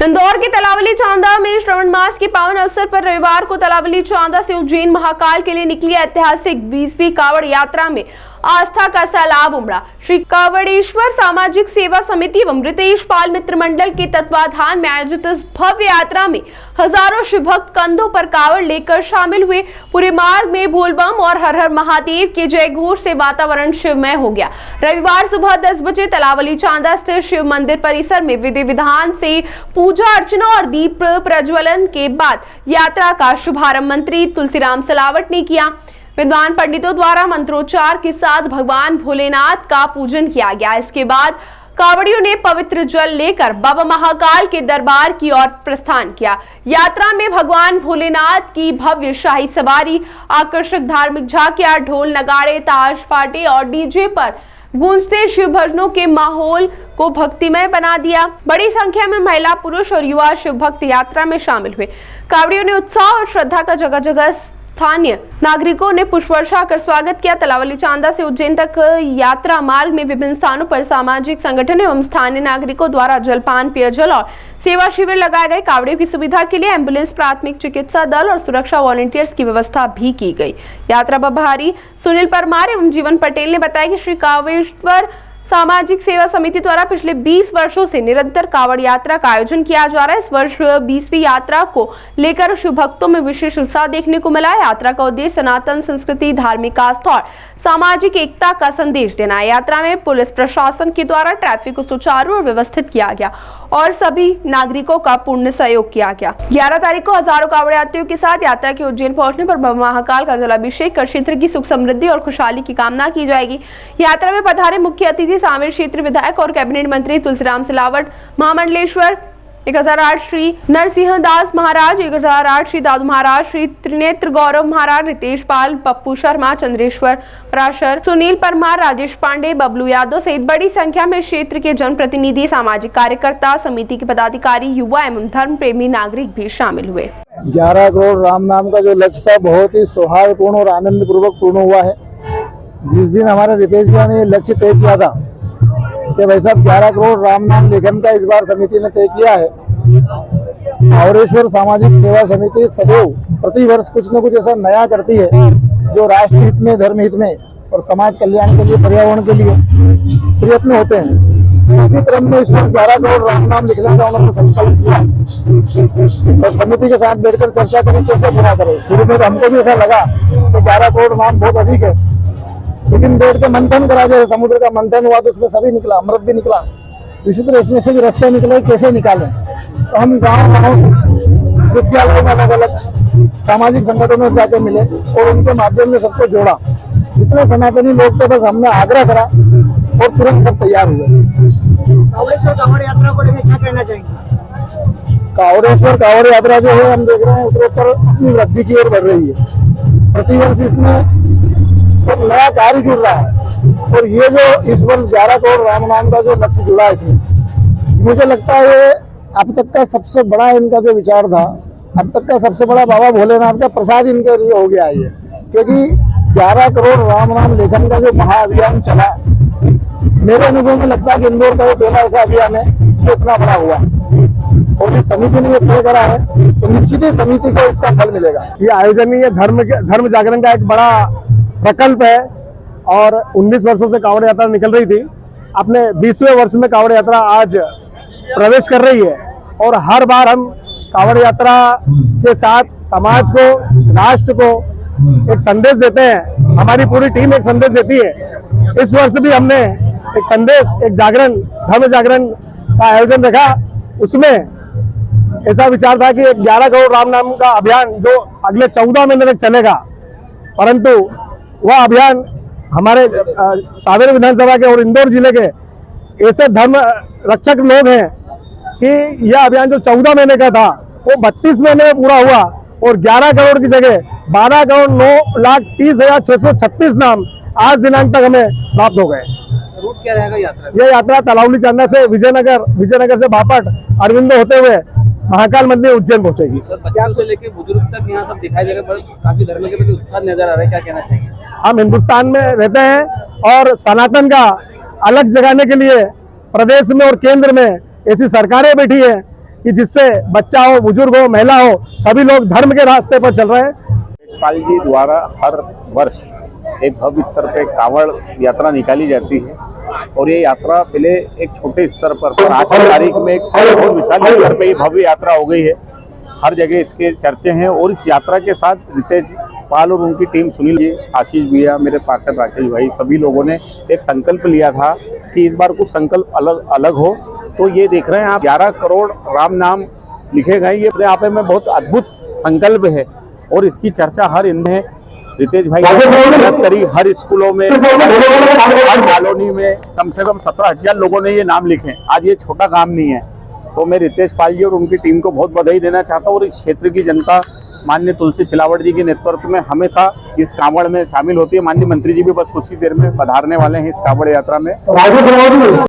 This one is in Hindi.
इंदौर के तलावली चांदा में श्रावण मास के पावन अवसर पर रविवार को तलावली चांदा से उज्जैन महाकाल के लिए निकली ऐतिहासिक 20वीं कावड़ यात्रा में आस्था का सैलाब उमड़ा। श्री कावड़ेश्वर सामाजिक सेवा समिति एवं रितेश पाल मित्र मंडल के तत्वाधान में आयोजित इस भव्य यात्रा में हजारों शिव भक्त कंधों पर कावड़ लेकर शामिल हुए। पूरे मार्ग में बोलबम और हर हर महादेव के जय घोष से वातावरण शिवमय हो गया। रविवार सुबह 10 बजे तलावली चांदा स्थित शिव मंदिर परिसर में विधि विधान से पूजा अर्चना और दीप प्रज्वलन के बाद यात्रा का शुभारंभ मंत्री तुलसीराम सिलावट ने किया। विद्वान पंडितों द्वारा मंत्रोच्चार के साथ भगवान भोलेनाथ का पूजन किया गया। इसके बाद कावड़ियों ने पवित्र जल लेकर बाबा महाकाल के दरबार की ओर प्रस्थान किया। यात्रा में भगवान भोलेनाथ की भव्य शाही सवारी, आकर्षक धार्मिक झांकियां, ढोल नगाड़े, ताश फाटे और डीजे पर गूंजते शिव भजनों के माहौल को भक्तिमय बना दिया। बड़ी संख्या में महिला, पुरुष और युवा शिव भक्त यात्रा में शामिल हुए। कावड़ियों ने उत्साह और श्रद्धा का जगह जगह स्थानीय नागरिकों ने पुष्प वर्षा कर स्वागत किया। तलावली चांदा से उज्जैन तक यात्रा मार्ग में विभिन्न स्थानों पर सामाजिक संगठन एवं स्थानीय नागरिकों द्वारा जलपान, पेयजल और सेवा शिविर लगाए गए। कावड़ियों की सुविधा के लिए एम्बुलेंस, प्राथमिक चिकित्सा दल और सुरक्षा वॉलंटियर्स की व्यवस्था भी की गई। यात्रा प्रभारी सुनील परमार एवं जीवन पटेल ने बताया कि श्री कावड़ेश्वर सामाजिक सेवा समिति द्वारा पिछले 20 वर्षों से निरंतर कावड़ यात्रा का आयोजन किया जा रहा है। इस वर्ष 20वीं यात्रा को लेकर शिव भक्तों में विशेष उत्साह देखने को मिला है। यात्रा का उद्देश्य सनातन संस्कृति, धार्मिक आस्था और सामाजिक एकता का संदेश देना है। यात्रा में पुलिस प्रशासन के द्वारा ट्रैफिक को सुचारू और व्यवस्थित किया गया और सभी नागरिकों का पूर्ण सहयोग किया गया। 11 तारीख को हजारों कावड़ यात्रियों के साथ यात्रा के उज्जैन पहुंचने पर बाबा महाकाल का जलाभिषेक कर क्षेत्र की सुख समृद्धि और खुशहाली की कामना की जाएगी। यात्रा में पधारे मुख्य अतिथि सामेर क्षेत्र विधायक और कैबिनेट मंत्री तुलसीराम सिलावट, महामंडलेश्वर 1008 श्री नरसिंह दास महाराज, 1008 श्री दादू महाराज, श्री त्रिनेत्र गौरव महाराज, रितेश पाल, पप्पू शर्मा, चंद्रेश्वर पराशर, सुनील परमार, राजेश पांडे, बबलू यादव सहित बड़ी संख्या में क्षेत्र के जनप्रतिनिधि, सामाजिक कार्यकर्ता, समिति के पदाधिकारी, युवा एवं धर्म प्रेमी नागरिक भी शामिल हुए। 11 करोड़ राम नाम का जो लक्ष्य था बहुत ही सौहार्दपूर्ण और आनंद पूर्वक पूर्ण हुआ है। जिस दिन हमारे रितेश भाई ने लक्ष्य तय किया था कि भाई साहब 11 करोड़ राम नाम लेखन का इस बार समिति ने तय किया है। कावड़ेश्वर सामाजिक सेवा समिति सदैव प्रतिवर्ष कुछ न कुछ ऐसा नया करती है जो राष्ट्र हित में, धर्म हित में और समाज कल्याण के लिए, पर्यावरण के लिए प्रयत्न होते हैं। इसी क्रम में इस वर्ष 11 करोड़ राम नाम लिखने का उन्होंने संकल्प किया और समिति के साथ बैठकर चर्चा करें कैसे पूरा करें। शुरू में तो हमको भी ऐसा लगा कि 11 करोड़ नाम बहुत अधिक है, लेकिन बैठ के मंथन करा, जैसे समुद्र का मंथन हुआ तो उसमें सभी निकला, अमृत भी निकला। इसी तरह इसमें से भी रास्ते निकले कैसे निकालें। तो हम गाँव विद्यालयों में अलग अलग सामाजिक संगठनों से जाकर मिले और उनके माध्यम से सबको जोड़ा। जितने सनातनी लोग थे बस हमने आग्रह करा और तुरंत सब तैयार हुए। कावड़ेश्वर कावड़ यात्रा को लेकर क्या कहना चाहेंगे? कावड़ेश्वर कावड़ यात्रा जो है हम देख रहे हैं उत्तरोत्तर अपनी वृद्धि की ओर बढ़ रही है। प्रतिवर्ष इसमें एक नया कार्य जुड़ रहा है और ये जो इस वर्ष 11 करोड़ राम नाम का जो लक्ष्य जुड़ा है इसमें, मुझे लगता है अब तक का सबसे बड़ा इनका जो विचार था, अब तक का सबसे बड़ा बाबा भोलेनाथ का प्रसाद इनके लिए हो गया है ये। क्योंकि 11 करोड़ राम नाम लेखन का जो महाअभियान चला, मेरे अनुभव में लगता है कि इंदौर का ये पहला ऐसा अभियान है जो इतना बड़ा हुआ और इस समिति ने ये तय करा है तो निश्चित ही समिति को इसका फल मिलेगा। ये आयोजन ये धर्म जागरण का एक बड़ा प्रकल्प है और 19 वर्षों से कावड़ यात्रा निकल रही थी। अपने 20वें वर्ष में कावड़ यात्रा आज प्रवेश कर रही है और हर बार हम कावड़ यात्रा के साथ समाज को, राष्ट्र को एक संदेश देते हैं। हमारी पूरी टीम एक संदेश देती है। इस वर्ष भी हमने एक संदेश, एक जागरण, धर्म जागरण का आयोजन रखा। उसमें ऐसा विचार था कि 11 करोड़ राम नाम का अभियान जो अगले 14 महीने तक चलेगा, परंतु वह अभियान हमारे सावेर विधानसभा के और इंदौर जिले के ऐसे धर्म रक्षक लोग हैं कि यह अभियान जो 14 महीने का था वो 32 महीने में पूरा हुआ और 11 करोड़ की जगह 12 करोड़ 9,30,636 नाम आज दिनांक तक हमें प्राप्त हो गए। रूट क्या रहेगा यात्रा? यह यात्रा तलावली चांदा से विजयनगर से बापट, अरविंदो होते हुए महाकाल मंदिर उज्जैन पहुंचेगी। बच्चों से लेकर बुजुर्ग तक यहाँ सब दिखाई देगा, काफी धर्म के प्रति उत्साह नजर आ रहा है, क्या कहना चाहिए? हम हिंदुस्तान में रहते हैं और सनातन का अलग जगाने के लिए प्रदेश में और केंद्र में ऐसी सरकारें बैठी है कि जिससे बच्चा हो, बुजुर्ग हो, महिला हो, सभी लोग धर्म के रास्ते पर चल रहे हैं। देशपाल जी द्वारा हर वर्ष एक भव्य स्तर पे कांवड़ यात्रा निकाली जाती है और ये यात्रा पहले एक छोटे स्तर पर आज की तारीख में एक बहुत विशाल स्तर पे ये भव्य यात्रा हो गई है। हर जगह इसके चर्चे हैं और इस यात्रा के साथ रितेश पाल और उनकी टीम, सुनील जी, आशीष भैया, मेरे पार्षद राकेश भाई, सभी लोगों ने एक संकल्प लिया था कि इस बार कुछ संकल्प अलग अलग हो। तो ये देख रहे हैं आप 11 करोड़ राम नाम लिखे गए, ये अपने आप में बहुत अद्भुत संकल्प है और इसकी चर्चा हर इनमें रितेश भाई ने मेहनत करी। हर स्कूलों में, हर कॉलोनी में कम से कम 17,000 लोगों ने ये नाम लिखे। आज ये छोटा काम नहीं है। तो मैं रितेश पाल जी और उनकी टीम को बहुत बधाई देना चाहता हूँ और इस क्षेत्र की जनता माननीय तुलसी सिलावट जी के नेतृत्व में हमेशा इस कांवड़ में शामिल होती है। माननीय मंत्री जी भी बस कुछ ही देर में पधारने वाले हैं इस कांवड़ यात्रा में।